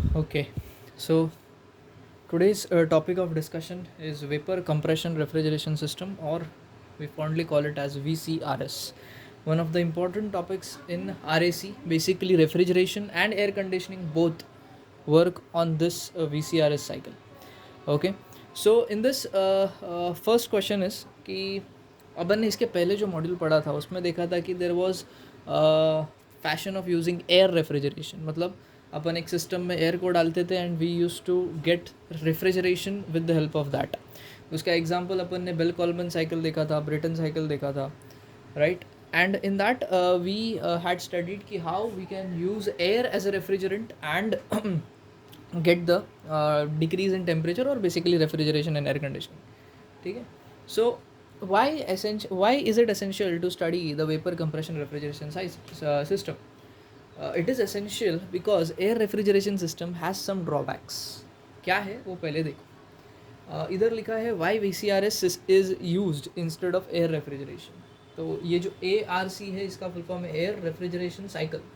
Okay, so today's topic of discussion is vapor compression refrigeration system, or we fondly call it as VCRS. One of the important topics in RAC, basically refrigeration and air conditioning both work on this VCRS cycle. Okay, so in this first question is कि अपन ने इसके पहले जो module पढ़ा था उसमें देखा था कि there was fashion of using air refrigeration, मतलब अपन एक सिस्टम में एयर को डालते थे and we use to get refrigeration with the help of that. उसका एग्जांपल अपन ने बेल कॉल्मन साइकिल देखा था, ब्रिटन साइकिल देखा था, right. And in that we had studied कि how we can use air as a refrigerant and get the decrease in temperature or basically refrigeration and air conditioning. ठीक है. So why is it essential to study the vapor compression refrigeration system? It is essential because air refrigeration system has some drawbacks. क्या है वो पहले देखो. इधर लिखा है why VCRS is used instead of air refrigeration. तो ये जो ARC है इसका फुल फॉर्म है air refrigeration cycle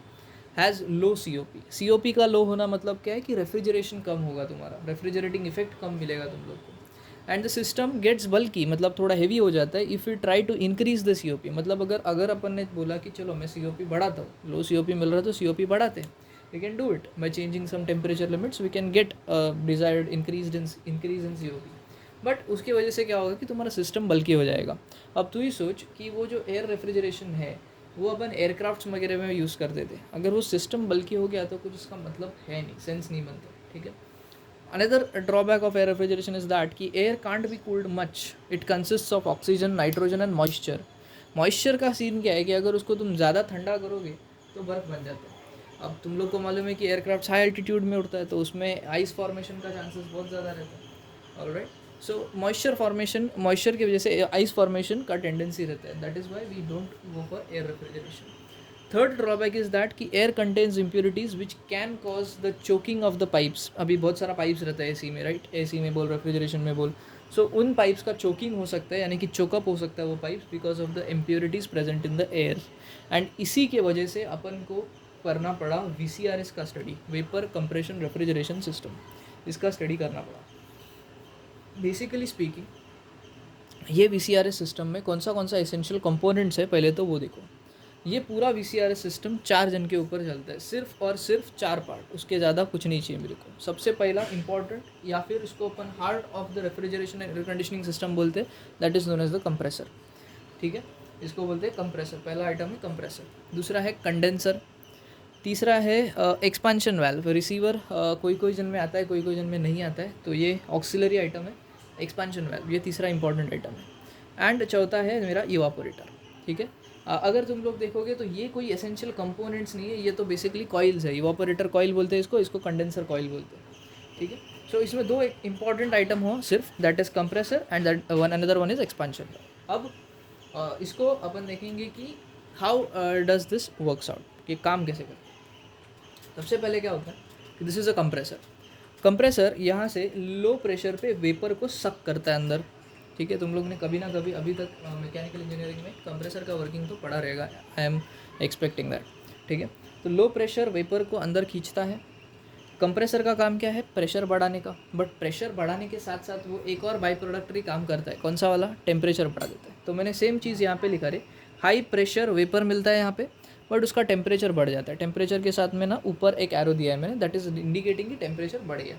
has low C O P का लो होना मतलब क्या है कि रेफ्रिजरेशन कम होगा, तुम्हारा रेफ्रिजरेटिंग इफेक्ट कम मिलेगा तुम लोग को. एंड द सिस्टम गेट्स बल्कि, मतलब थोड़ा हेवी हो जाता है if you try to increase the C O P. मतलब अगर अपन ने बोला कि चलो मैं सी ओ पी बढ़ाता हूँ, लो सी ओ पी मिल रहा है तो सी ओ पी बढ़ाते हैं, we can do it by changing some temperature limits, we can get desired increase in C O P. But उसकी वजह से क्या होगा कि तुम्हारा सिस्टम बल्कि हो जाएगा. अब तू ही सोच कि वो जो एयर रेफ्रिजरेशन है वो अपन एयरक्राफ्ट्स वगैरह में यूज़ करते थे, अगर वो सिस्टम बल्कि हो गया तो कुछ उसका मतलब है नहीं, सेंस नहीं बनता. ठीक है. Another drawback of air refrigeration is that कि air can't be cooled much, it consist of oxygen, nitrogen and moisture. Moisture का सीन क्या है कि अगर उसको तुम ज़्यादा ठंडा करोगे तो बर्फ़ बन जाता है. अब तुम लोग को मालूम है कि एयरक्राफ्ट हाई एल्टीट्यूड में उड़ता है तो उसमें आइस फॉर्मेशन का चांसेस बहुत ज़्यादा रहता है. ऑलराइट. सो मॉइस्चर की वजह से आइस फॉर्मेशन का टेंडेंसी रहता है. That is why we don't go for air refrigeration. Third drawback is that कि air contains impurities which can cause the choking of the pipes. अभी बहुत सारा पाइप्स रहता है एसी में, राइट. एसी में बोल, रेफ्रिजरेशन में बोल. सो उन पाइप्स का चोकिंग हो सकता है, यानी कि चोकअप हो सकता है वो pipes because of the impurities present in the air. And इसी के वजह से अपन को करना पड़ा VCRS का study, vapour compression refrigeration system. इसका स्टडी करना पड़ा. बेसिकली स्पीकिंग ये VCRS सिस्टम में कौन सा एसेंशियल कंपोनेंट्स है पहले तो वो देखो. ये पूरा VCRS सिस्टम 4 जन के ऊपर चलता है, सिर्फ और सिर्फ 4 पार्ट, उसके ज़्यादा कुछ नहीं चाहिए मेरे को. सबसे पहला इंपॉर्टेंट, या फिर इसको अपन heart of the refrigeration and air conditioning system बोलते हैं, that is known as the compressor. ठीक है, इसको बोलते हैं कंप्रेसर. पहला आइटम है कंप्रेसर. दूसरा है कंडेंसर. तीसरा है एक्सपांशन वाल्व. रिसीवर कोई कोई जन में आता है, कोई कोई जन में नहीं आता है, तो ये ऑक्सिलरी आइटम है. एक्सपांशन वाल्व ये तीसरा इंपॉर्टेंट आइटम है. एंड चौथा है मेरा इवापोरेटर. ठीक है. अगर तुम लोग देखोगे तो ये कोई एसेंशियल कंपोनेंट्स नहीं है, ये तो बेसिकली कॉइल्स है. इवापोरेटर कॉइल बोलते हैं इसको कंडेंसर कॉइल बोलते हैं. ठीक है. सो इसमें दो एक इंपॉर्टेंट आइटम हो सिर्फ, that is compressor and that one another one is expansion. अब इसको अपन देखेंगे कि how does this works out, कि काम कैसे करता है. सबसे पहले क्या होता है कि this is a compressor. Compressor यहाँ से लो प्रेशर पे वेपर को सक करता है अंदर. ठीक है. तुम लोग ने कभी ना कभी अभी तक मैकेनिकल इंजीनियरिंग में कंप्रेसर का वर्किंग तो पढ़ा रहेगा, आई एम एक्सपेक्टिंग दैट. ठीक है. तो लो प्रेशर वेपर को अंदर खींचता है. कंप्रेसर का काम क्या है, प्रेशर बढ़ाने का. बट प्रेशर बढ़ाने के साथ साथ वो एक और बाई प्रोडक्टरी काम करता है. कौन सा वाला, टेम्परेचर बढ़ा देता है. तो मैंने सेम चीज़ यहाँ पे लिखा रही, हाई प्रेशर वेपर मिलता है यहाँ पे, बट उसका टेम्परेचर बढ़ जाता है. टेम्परेचर के साथ में ना ऊपर एक एरो दिया है मैंने, दैट इज़ इंडिकेटिंग कि टेम्परेचर बढ़ गया.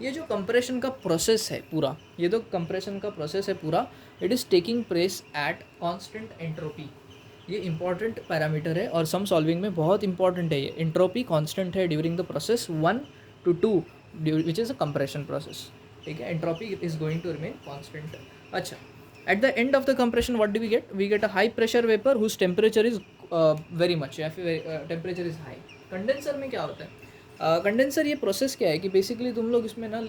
ये जो कंप्रेशन का प्रोसेस है पूरा, ये तो कंप्रेशन का प्रोसेस है पूरा, it is taking place at constant entropy. ये इंपॉर्टेंट पैरामीटर है और सम सॉल्विंग में बहुत इंपॉर्टेंट है. ये एंट्रोपी कांस्टेंट है during the process 1 to 2 which is a compression process. ठीक है. Entropy is going to remain constant. अच्छा, at the end of the compression what do we get a high pressure vapour whose temperature is very much, या फिर temperature is high. Condenser में क्या होता है, condenser ये प्रोसेस क्या है कि बेसिकली तुम लोग इसमें ना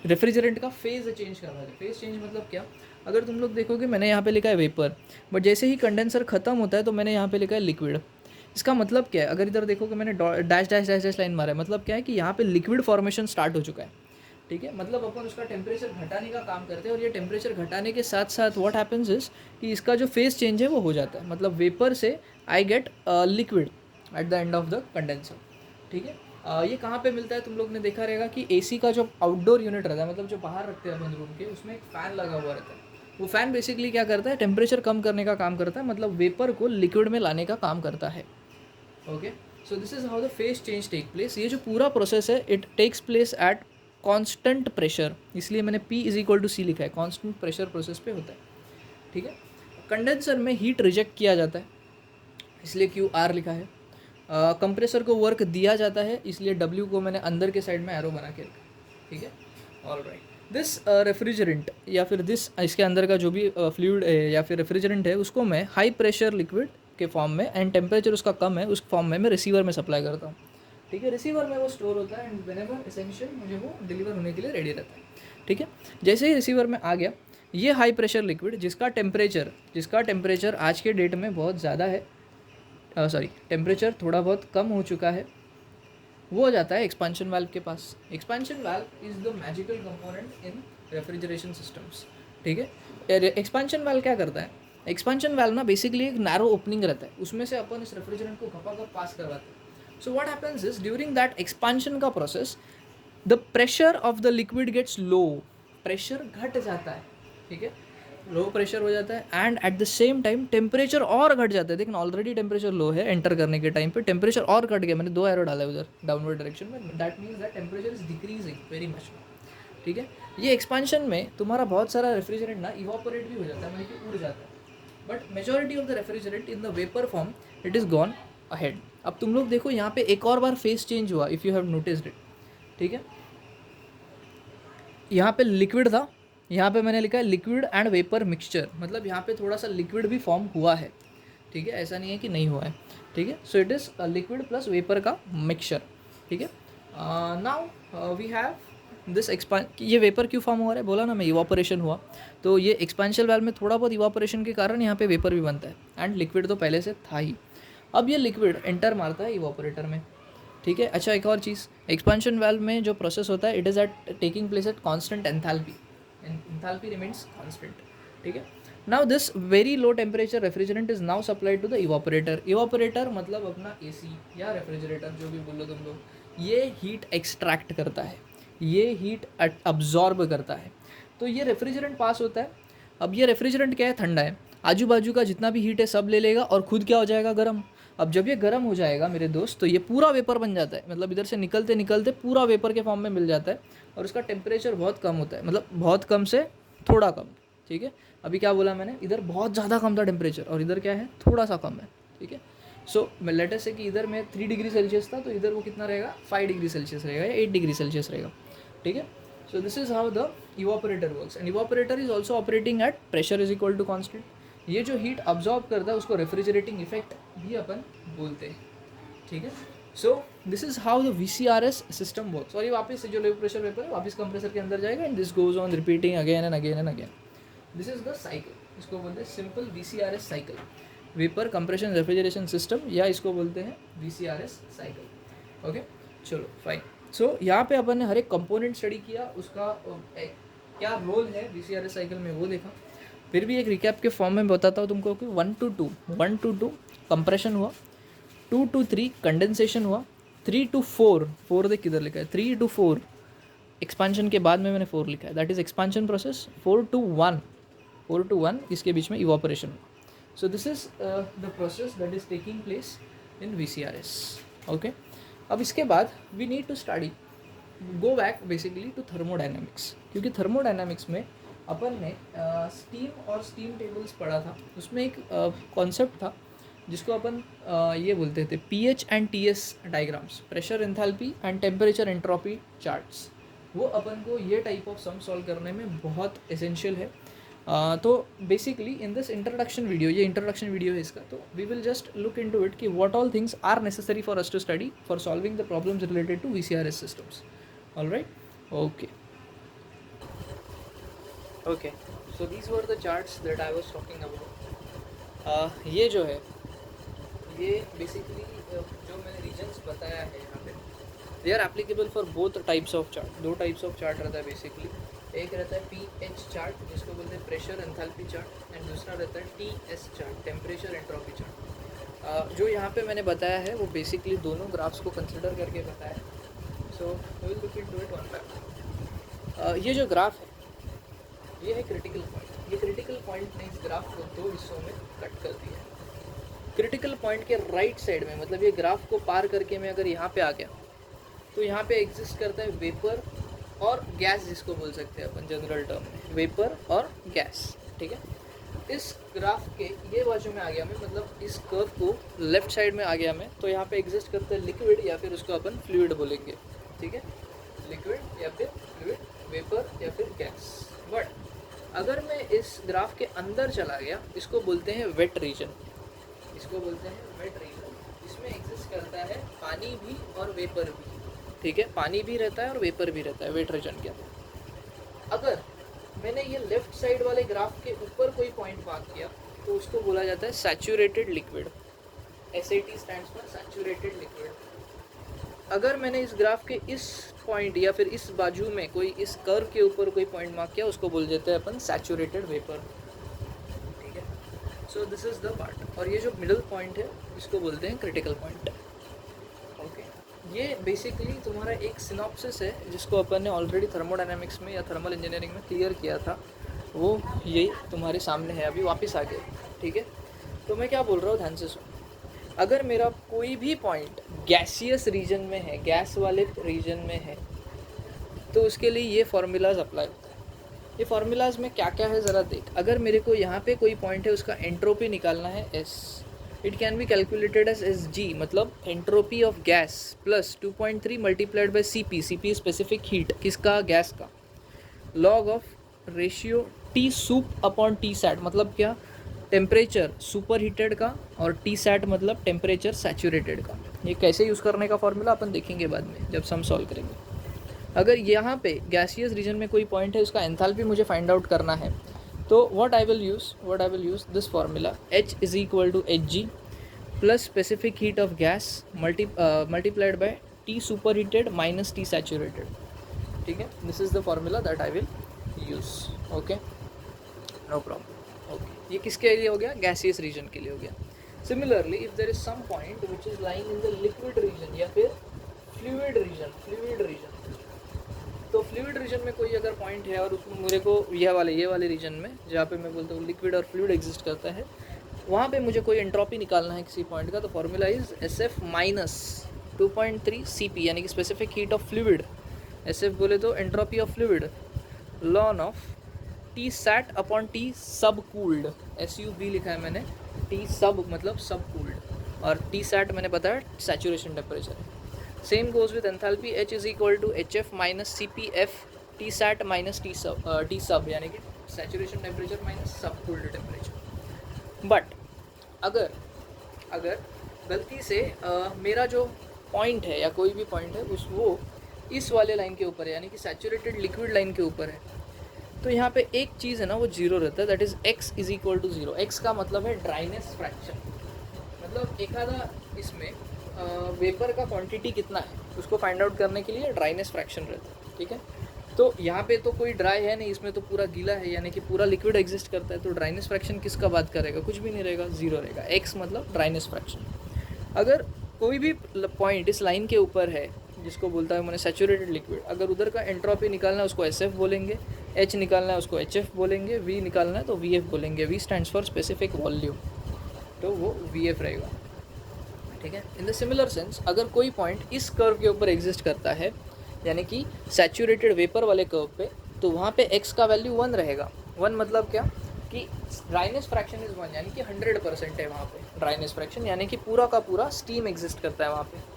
रेफ्रिजरेंट का फेज़ चेंज करवा है. फेज़ चेंज मतलब क्या, अगर तुम लोग देखोगे मैंने यहाँ पे लिखा है वेपर, बट जैसे ही कंडेंसर ख़त्म होता है तो मैंने यहाँ पे लिखा है लिक्विड. इसका मतलब क्या है, अगर इधर देखोगे मैंने dash dash dash dash line मारा है, मतलब क्या है कि यहाँ पे लिक्विड फॉर्मेशन स्टार्ट हो चुका है. ठीक है. मतलब अपन उसका टेम्परेचर घटाने का काम करते हैं, और ये टेम्परेचर घटाने के साथ साथ व्हाट हैपेंस इज कि इसका जो फेज़ चेंज है वो हो जाता है. मतलब वेपर से I get liquid at the end of the condenser. ठीक है. ये कहाँ पे मिलता है, तुम लोग ने देखा रहेगा कि एसी का जो आउटडोर यूनिट रहता है, मतलब जो बाहर रखते हैं अपन रूम के, उसमें एक फ़ैन लगा हुआ रहता है। वो फ़ैन बेसिकली क्या करता है, टेम्परेचर कम करने का काम करता है, मतलब वेपर को लिक्विड में लाने का काम करता है। Okay, so this is how the phase change take place. ये जो पूरा प्रोसेस है it takes place at constant pressure, इसलिए मैंने P is equal to C लिखा है, कांस्टेंट प्रेशर प्रोसेस पे होता है। ठीक है, कंडेंसर में हीट रिजेक्ट किया जाता है, इसलिए QR लिखा है। कंप्रेसर को वर्क दिया जाता है, इसलिए W को मैंने अंदर के साइड में एरो बना के रखा। ठीक है, ऑल राइट। दिस रेफ्रिजरेंट या फिर दिस इसके अंदर का जो भी फ्लूइड या फिर रेफ्रिजरेंट है, उसको मैं हाई प्रेशर लिक्विड के फॉर्म में एंड टेम्परेचर उसका कम है उस फॉर्म में मैं रिसीवर में सप्लाई करता हूँ। ठीक है, रिसीवर में वो स्टोर होता है एंड व्हेनेवर एसेंशियल मुझे वो डिलीवर होने के लिए रेडी रहता है। ठीक है, जैसे ही रिसीवर में आ गया ये हाई प्रेशर लिक्विड, जिसका टेम्परेचर आज के डेट में बहुत ज़्यादा है, टेम्परेचर थोड़ा बहुत कम हो चुका है, वो हो जाता है एक्सपांशन वाल्व के पास। Expansion valve is the magical component in refrigeration systems. ठीक है, एक्सपांशन वाल्व क्या करता है, एक्सपांशन वाल्व ना बेसिकली एक नैरो ओपनिंग रहता है, उसमें से अपन इस रेफ्रिजरेंट को घपाघप पास करवाते हैं। So what happens is during that expansion का process the pressure of the liquid gets low, pressure घट जाता है। ठीक है, लो प्रेशर हो जाता है and at the same time temperature और घट जाता है। देखना ऑलरेडी टेम्परेचर लो है, एंटर करने के टाइम पे टेम्परेचर और घट गया, मैंने 2 एरो डाला है उधर डाउनवर्ड डायरेक्शन में, that means that temperature is decreasing very much. ठीक है, ये एक्सपांशन में तुम्हारा बहुत सारा रेफ्रिजरेंट ना इवापोरेट भी हो जाता है, मतलब कि उड़ जाता है, but majority of the refrigerant in the vapour form it is gone ahead. अब तुम लोग देखो यहाँ पे एक और बार फेस चेंज हुआ, if you have noticed it. ठीक है, यहाँ पे लिक्विड था, यहाँ पे मैंने लिखा है लिक्विड एंड वेपर मिक्सचर, मतलब यहाँ पे थोड़ा सा लिक्विड भी फॉर्म हुआ है। ठीक है, ऐसा नहीं है कि नहीं हुआ है। ठीक है, so it is liquid plus vapour का मिक्सचर। ठीक है, नाउ वी हैव दिस ये वेपर क्यों फॉर्म हो रहा है, बोला ना मैं इवापोरेशन हुआ, तो ये एक्सपांशन वाल्व में थोड़ा बहुत इवापोरेशन के कारण यहाँ पे वेपर भी बनता है एंड लिक्विड तो पहले से था ही। अब ये लिक्विड एंटर मारता है इवापोरेटर में। ठीक है, अच्छा एक और चीज़, एक्सपांशन वाल्व में जो प्रोसेस होता है it is at taking place at constant enthalpy, enthalpy remains constant. ठीक है, now this very low temperature refrigerant is now supplied to the evaporator. Evaporator मतलब अपना एसी या रेफ्रिजरेटर जो भी बोलो तुम लोग, ये हीट एक्सट्रैक्ट करता है, ये हीट अब्जॉर्ब करता है, तो ये रेफ्रिजरेंट पास होता है। अब ये रेफ्रिजरेंट क्या है, ठंडा है, आजू बाजू का जितना भी हीट है सब ले लेगा और खुद क्या हो जाएगा, गर्म। अब जब ये गर्म हो जाएगा मेरे दोस्त, तो ये पूरा वेपर बन जाता है, मतलब इधर से निकलते निकलते पूरा वेपर के फॉर्म में मिल जाता है और उसका टेम्परेचर बहुत कम होता है, मतलब बहुत कम से थोड़ा कम। ठीक है, अभी क्या बोला मैंने, इधर बहुत ज़्यादा कम था टेम्परेचर और इधर क्या है, थोड़ा सा कम है। ठीक है, सो मैं लेटेस्ट से कि इधर में 3 डिग्री सेल्सियस था, तो इधर वो कितना रहेगा, 5 डिग्री सेल्सियस रहेगा या 8 डिग्री सेल्सियस रहेगा। ठीक है, so this is how the evaporator works and evaporator is also operating at pressure is equal to constant. ये जो हीट अब्जॉर्ब करता है उसको रेफ्रिजरेटिंग इफेक्ट भी अपन बोलते हैं। ठीक है, so this is how the VCRS system works. और ये वापस से जो लो प्रेशर वेपर है वापस कंप्रेसर के अंदर जाएगा and this goes on repeating again and again and again. This is the cycle, इसको बोलते हैं simple VCRS cycle, vapour compression refrigeration system, या इसको बोलते हैं VCRS साइकिल। ओके, चलो फाइन। सो यहाँ पे अपन ने हर एक कंपोनेंट स्टडी किया, उसका क्या रोल है VCRS साइकिल में वो देखा। फिर भी एक रिकैप के फॉर्म में बताता हूँ तुमको कि 1 to 2 कंप्रेशन हुआ, 2 to 3 कंडेंसेशन हुआ, 3 to 4 देख किधर लिखा है, 3 to 4 एक्सपांशन के बाद में मैंने 4 लिखा है, that is expansion process. 4 to 1 इसके बीच में इवापोरेशन हुआ। So this is the process that is taking place in VCRS। Okay, अब इसके बाद we need to study go back basically to thermodynamics, क्योंकि थर्मोडाइनमिक्स में अपन ने स्टीम और स्टीम टेबल्स पढ़ा था, उसमें एक कॉन्सेप्ट था जिसको अपन ये बोलते थे PH and TS diagrams, pressure enthalpy and temperature entropy charts. वो अपन को ये टाइप ऑफ सम सॉल्व करने में बहुत एसेंशियल है। तो basically in this introduction video, ये इंट्रोडक्शन वीडियो है इसका, तो we will just look into it कि what all things are necessary for us to study for solving the problems related to VCRS systems. Alright, okay okay, so these were the charts that I was talking about. ये जो है ये basically जो मैंने regions बताया है यहाँ पे, they are applicable for both types of chart. 2 types of chart रहता है बेसिकली, एक रहता है PH चार्ट जिसको बोलते हैं प्रेशर एंथैल्पी चार्ट, एंड दूसरा रहता है TS chart, temperature entropy chart. जो यहाँ पे मैंने बताया है वो बेसिकली दोनों ग्राफ्स को कंसिडर करके बताया है। So will look into it one bye. ये जो ग्राफ है ये है क्रिटिकल पॉइंट। ये क्रिटिकल पॉइंट ने इस ग्राफ को दो हिस्सों में कट कर दिया है। क्रिटिकल पॉइंट के राइट साइड में, मतलब ये ग्राफ को पार करके मैं अगर यहाँ पे आ गया तो यहाँ पे एग्जिस्ट करता है वेपर और गैस, जिसको बोल सकते हैं अपन जनरल टर्म में वेपर और गैस। ठीक है, इस ग्राफ के ये बाजू में आ गया मैं, मतलब इस कर्व को लेफ्ट साइड में आ गया मैं, तो यहाँ पे एग्जिस्ट करता है लिक्विड या फिर उसको अपन फ्लूइड बोलेंगे। ठीक है, लिक्विड या फिर फ्लूइड, वेपर या फिर गैस। बट अगर मैं इस ग्राफ के अंदर चला गया, इसको बोलते हैं वेट रीजन, इसको बोलते हैं वेट रीजन। इसमें एग्जिस्ट करता है पानी भी और वेपर भी। ठीक है, पानी भी रहता है और वेपर भी रहता है वेट रीजन के अंदर। अगर मैंने ये लेफ्ट साइड वाले ग्राफ के ऊपर कोई पॉइंट मार्क किया तो उसको बोला जाता है saturated liquid. SAT stands for saturated liquid. अगर मैंने इस ग्राफ के इस पॉइंट या फिर इस बाजू में कोई इस कर्व के ऊपर कोई पॉइंट मार्क किया, उसको बोल देते हैं अपन सैचुरेटेड वेपर। ठीक है, so this is the part. और ये जो मिडिल पॉइंट है इसको बोलते हैं क्रिटिकल पॉइंट। ओके, ये बेसिकली तुम्हारा एक सिनॉप्सिस है जिसको अपन ने ऑलरेडी थर्मोडायनामिक्स में या थर्मल इंजीनियरिंग में क्लियर किया था, वो ये तुम्हारे सामने है, अभी वापस आ गए। ठीक है, तो मैं क्या बोल रहा हूँ ध्यान से सुनो। अगर मेरा कोई भी पॉइंट गैसियस रीजन में है, गैस वाले रीजन में है, तो उसके लिए ये फार्मूलाज अप्लाई होता है। ये फार्मूलाज में क्या क्या है ज़रा देख। अगर मेरे को यहाँ पे कोई पॉइंट है, उसका एंट्रोपी निकालना है S, it can be calculated as SG, मतलब entropy of gas plus 2.3 multiplied by CP specific heat, किसका, गैस का, log of ratio T sup upon T sat, मतलब क्या, टेम्परेचर सुपर हीटेड का, और T सैट मतलब टेम्परेचर सैचुरेटेड का। ये कैसे यूज़ करने का फॉर्मूला अपन देखेंगे बाद में जब सम सॉल्व करेंगे। अगर यहाँ पे गैसियस रीजन में कोई पॉइंट है, उसका एंथैल्पी मुझे फाइंड आउट करना है, तो what I will use this formula, H is equal to Hg plus specific heat of gas multiplied by T super heated minus T saturated. ठीक है, this is the formula that I will use. Okay, no problem. Okay, ये किसके लिए हो गया, gaseous reason के लिए हो गया। Similarly if there is some point which is lying in the liquid region या फिर फ्लूइड रीजन, तो फ्लूइड रीजन में कोई अगर पॉइंट है और उसमें मेरे को ये वाले रीजन में जहाँ पे मैं बोलता हूँ लिक्विड और फ्लूइड एग्जिस्ट करता है, वहाँ पे मुझे कोई एंट्रोपी निकालना है किसी पॉइंट का, तो formula is SF minus 2.3 CP, यानी कि specific heat of fluid. SF बोले तो entropy of fluid, ln of T sat upon T sub cooled, SUB लिखा है मैंने, T सब मतलब सब कूल्ड, और T सैट मैंने बताया सैचुरेशन टेम्परेचर है। Same goes with enthalpy, H is equal to HF minus CPF T sat minus T sub, यानी कि saturation temperature minus sub cooled temperature. But अगर गलती से मेरा जो पॉइंट है या कोई भी पॉइंट है वो इस वाले लाइन के ऊपर है, यानी कि सैचुरेटेड लिक्विड लाइन के ऊपर है, तो यहाँ पे एक चीज़ है ना वो जीरो रहता है, that is X is equal to 0। X का मतलब है ड्राइनेस फ्रैक्शन, मतलब एक आधा इसमें वेपर का क्वांटिटी कितना है उसको फाइंड आउट करने के लिए ड्राइनेस फ्रैक्शन रहता है। ठीक है, तो यहाँ पे तो कोई ड्राई है नहीं, इसमें तो पूरा गीला है, यानी कि पूरा लिक्विड एग्जिस्ट करता है, तो ड्राइनेस फ्रैक्शन किसका बात करेगा, कुछ भी नहीं रहेगा, जीरो रहेगा। X मतलब ड्राइनेस फ्रैक्शन। अगर कोई भी पॉइंट इस लाइन के ऊपर है जिसको बोलता है मैंने सैचुरेटेड लिक्विड, अगर उधर का एंट्रोपी निकालना है उसको SF बोलेंगे, H निकालना है उसको HF बोलेंगे, V निकालना है तो VF बोलेंगे। V stands for specific volume, तो वो VF रहेगा। ठीक है, इन द सिमिलर सेंस अगर कोई पॉइंट इस कर्व के ऊपर एग्जिस्ट करता है, यानी कि सैचुरेटेड वेपर वाले कर्व पे, तो वहाँ पे X का वैल्यू 1 रहेगा। 1 मतलब क्या कि ड्राइनेस फ्रैक्शन इज़ 1, यानी कि 100% है वहाँ पे ड्राइनेस फ्रैक्शन, यानी कि पूरा का पूरा स्टीम एग्जिस्ट करता है वहाँ पे।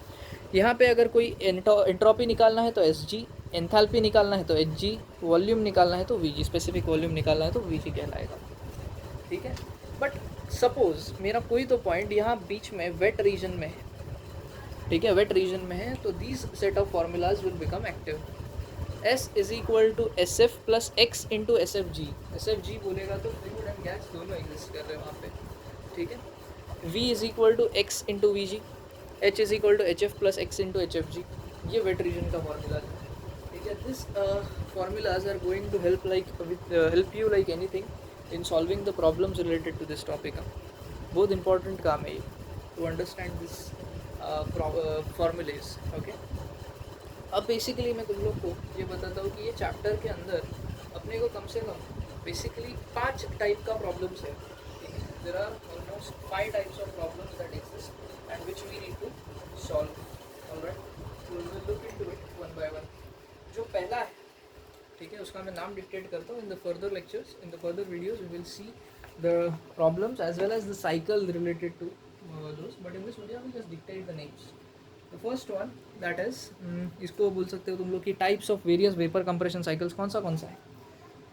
यहाँ पे अगर कोई एंट्रोपी निकालना है तो SG, एंथैल्पी निकालना है तो HG, वॉल्यूम निकालना है तो VG, स्पेसिफिक वॉल्यूम निकालना है तो VG कहलाएगा। ठीक है, बट सपोज मेरा कोई तो पॉइंट यहाँ बीच में वेट रीजन में है, ठीक है, वेट रीजन में है, तो these set of formulas will become active. S is equal to SF plus X into SFG। SFG बोलेगा तो फ्लूइड एंड गैस दोनों एग्जिस्ट कर रहे हैं वहाँ पे। ठीक है, V is equal to X into VG, H is equal to HF plus X into HFG। ये वेट रीजन का फार्मूला है। ठीक है, this formulas are going to help you like anything in solving the problems related to this topic. बहुत important काम है ये। to understand this formulas. Okay. अब बेसिकली मैं तुम लोग को ये बताता हूँ कि ये चैप्टर के अंदर अपने को कम से कम बेसिकली 5 टाइप का प्रॉब्लम्स है. There are almost 5 types of problems that exist and which we need to solve. Alright, so we will look into it one by one. जो पहला है, ठीक है, उसका मैं नाम डिक्टेट करता हूँ. In the further lectures, in the further videos we will see the problems as well as the cycle related to those, but in this video we just dictate the names. The first one that is इसको बोल सकते हो तुम लोग कि types of various vapour compression cycles कौन सा है.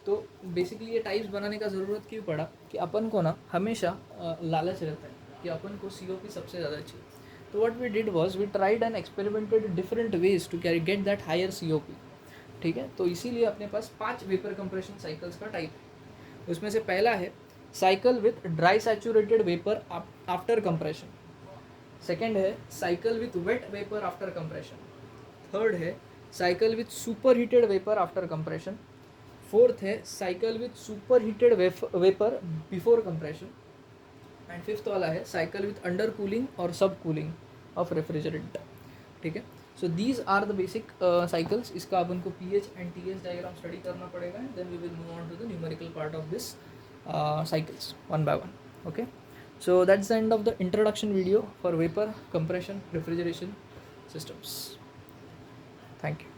तो बेसिकली ये टाइप्स बनाने का ज़रूरत क्यों पड़ा कि अपन को ना हमेशा लालच रहता है कि अपन को COP सबसे ज़्यादा चाहिए. तो what we did was we tried and experimented different ways to get that higher COP. ठीक है, तो इसीलिए अपने पास 5 वेपर कंप्रेशन साइकिल्स का टाइप है. उसमें से पहला है cycle with dry saturated vapour after compression. Second है cycle with wet vapour after compression. Third है cycle with super heated vapour after compression. Fourth है cycle with super heated vapour before compression. And fifth वाला है cycle with under cooling और सब cooling of refrigerant. ठीक है, so these are the basic cycles. इसका अपन को PH and TS diagram study करना पड़ेगा. Then we will move on to the numerical part of this cycles one by one. Okay, so that's the end of the introduction video for vapor compression refrigeration systems. Thank you.